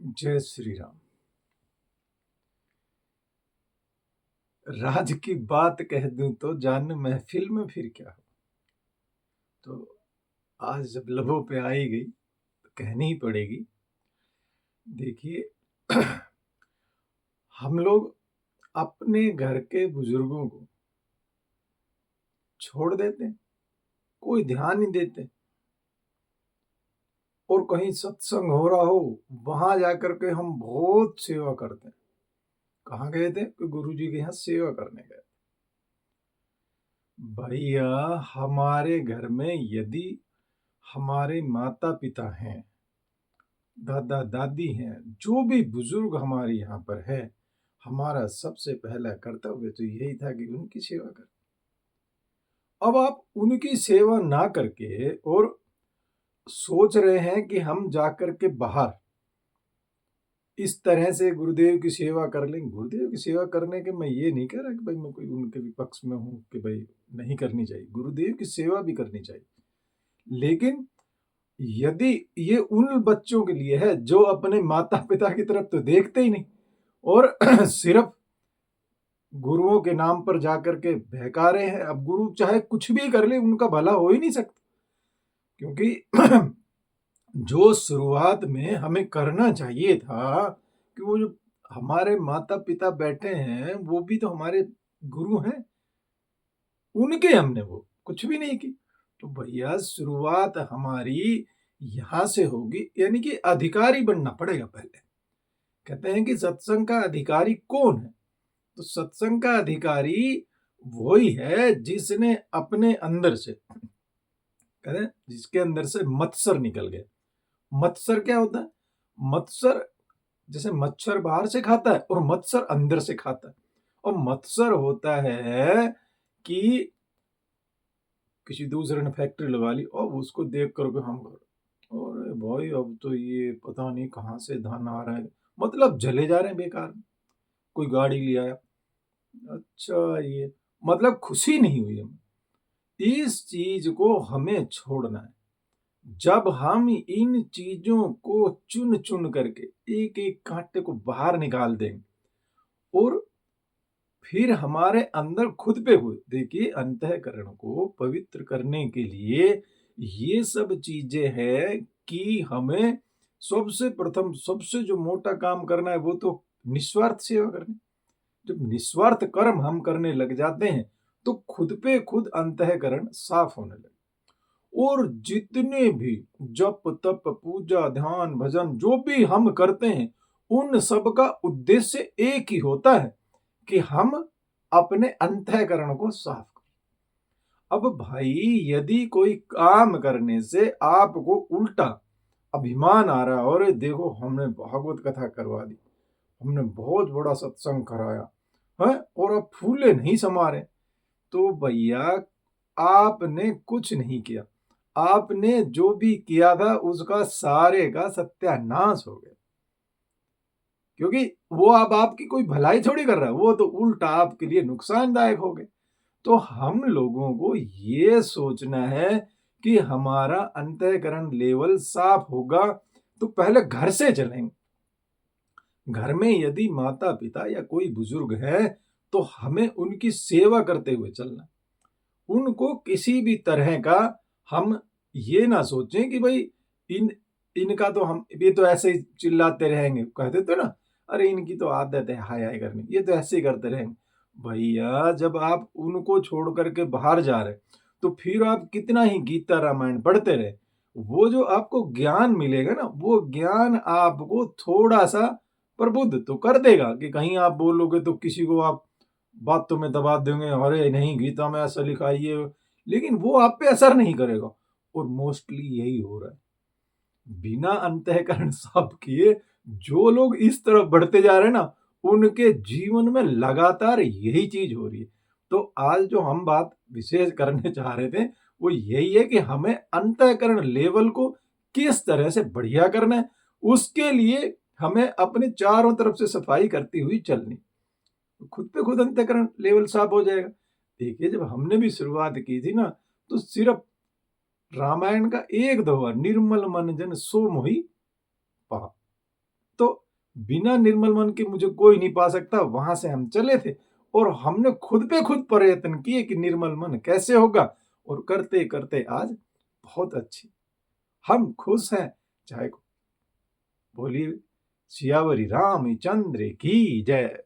जय श्री राम। राज की बात कह दूं तो जान महफिल में फिर क्या हो। तो आज जब लबों पे आई गई तो कहनी ही पड़ेगी। देखिए, हम लोग अपने घर के बुजुर्गों को छोड़ देते हैं, कोई ध्यान नहीं देते, और कहीं सत्संग हो रहा हो वहां जाकर के हम बहुत सेवा करते हैं। कहाँ गए थे? कि गुरु जी के यहाँ सेवा करने गए। भैया, हमारे घर में यदि हमारे माता पिता हैं, दादा दादी हैं, जो भी बुजुर्ग हमारे यहाँ पर है, हमारा सबसे पहला कर्तव्य तो यही था कि उनकी सेवा करें। अब आप उनकी सेवा ना करके और सोच रहे हैं कि हम जाकर के बाहर इस तरह से गुरुदेव की सेवा कर लेंगे। गुरुदेव की सेवा करने के मैं ये नहीं कह रहा कि भाई मैं कोई उनके विपक्ष में हूँ कि भाई नहीं करनी चाहिए, गुरुदेव की सेवा भी करनी चाहिए। लेकिन यदि ये उन बच्चों के लिए है जो अपने माता पिता की तरफ तो देखते ही नहीं और सिर्फ गुरुओं के नाम पर जाकर के बहका रहे हैं। अब गुरु चाहे कुछ भी कर ले, उनका भला हो ही नहीं सकता, क्योंकि जो शुरुआत में हमें करना चाहिए था कि वो जो हमारे माता पिता बैठे हैं वो भी तो हमारे गुरु हैं, उनके हमने वो कुछ भी नहीं की। तो भैया, शुरुआत हमारी यहां से होगी, यानी कि अधिकारी बनना पड़ेगा पहले। कहते हैं कि सत्संग का अधिकारी कौन है? तो सत्संग का अधिकारी वही है जिसने अपने अंदर से, कहते हैं जिसके अंदर से मत्सर निकल गए। मत्सर क्या होता है? मत्सर, जैसे मच्छर बाहर से खाता है और मत्सर अंदर से खाता है। और मत्सर होता है कि किसी दूसरे ने फैक्ट्री लगा ली और उसको देख करके हम अरे भाई, अब तो ये पता नहीं कहाँ से धन आ रहा है, मतलब जले जा रहे हैं बेकार में। कोई गाड़ी ले आया, अच्छा, ये मतलब खुशी नहीं हुई हमें। इस चीज को हमें छोड़ना है। जब हम इन चीजों को चुन चुन करके एक एक कांटे को बाहर निकाल देंगे और फिर हमारे अंदर खुद पे खुद, देखिए, अंतःकरण को पवित्र करने के लिए ये सब चीजें हैं कि हमें सबसे प्रथम सबसे जो मोटा काम करना है वो तो निस्वार्थ सेवा करनी। जब निस्वार्थ कर्म हम करने लग जाते हैं तो खुद पे खुद अंतःकरण साफ होने लगे। और जितने भी जप तप पूजा ध्यान भजन जो भी हम करते हैं, उन सब का उद्देश्य एक ही होता है कि हम अपने अंतःकरण को साफ करें। अब भाई, यदि कोई काम करने से आपको उल्टा अभिमान आ रहा है, और देखो हमने भागवत कथा करवा दी, हमने बहुत बड़ा सत्संग कराया है, और अब फूले नहीं समा रहे, तो भैया आपने कुछ नहीं किया। आपने जो भी किया था उसका सारे का सत्यानाश हो गया, क्योंकि वो अब आपकी कोई भलाई थोड़ी कर रहा है, वो तो उल्टा आपके लिए नुकसानदायक हो गए। तो हम लोगों को ये सोचना है कि हमारा अंतःकरण लेवल साफ होगा तो पहले घर से चलेंगे। घर में यदि माता पिता या कोई बुजुर्ग है तो हमें उनकी सेवा करते हुए चलना। उनको किसी भी तरह का हम ये ना सोचें कि भाई इन इनका तो हम ये तो ऐसे ही चिल्लाते रहेंगे, कहते तो ना, अरे इनकी तो आदत है हाय हाय करने, ये तो ऐसे ही करते रहेंगे। भैया, जब आप उनको छोड़ करके बाहर जा रहे तो फिर आप कितना ही गीता रामायण पढ़ते रहे, वो जो आपको ज्ञान मिलेगा ना, वो ज्ञान आपको थोड़ा सा प्रबुद्ध तो कर देगा कि कहीं आप बोलोगे तो किसी को आप बातों में दबा देंगे, अरे नहीं गीता में ऐसा लिखा है ये, लेकिन वो आप पे असर नहीं करेगा। और मोस्टली यही हो रहा है, बिना अंतःकरण साफ किए जो लोग इस तरफ बढ़ते जा रहे हैं ना, उनके जीवन में लगातार यही चीज हो रही है। तो आज जो हम बात विशेष करने चाह रहे थे वो यही है कि हमें अंतःकरण लेवल को किस तरह से बढ़िया करना है, उसके लिए हमें अपने चारों तरफ से सफाई करती हुई चलनी। खुद पे खुद अंतःकरण लेवल साफ हो जाएगा। देखिए, जब हमने भी शुरुआत की थी ना, तो सिर्फ रामायण का एक दोहा, निर्मल मन जन सो मोहि पाप, तो बिना निर्मल मन के मुझे कोई नहीं पा सकता, वहां से हम चले थे और हमने खुद पे खुद प्रयत्न किए कि निर्मल मन कैसे होगा, और करते करते आज बहुत अच्छी हम खुश हैं। चाहे बोलिए सियावरी रामचंद्र की जय।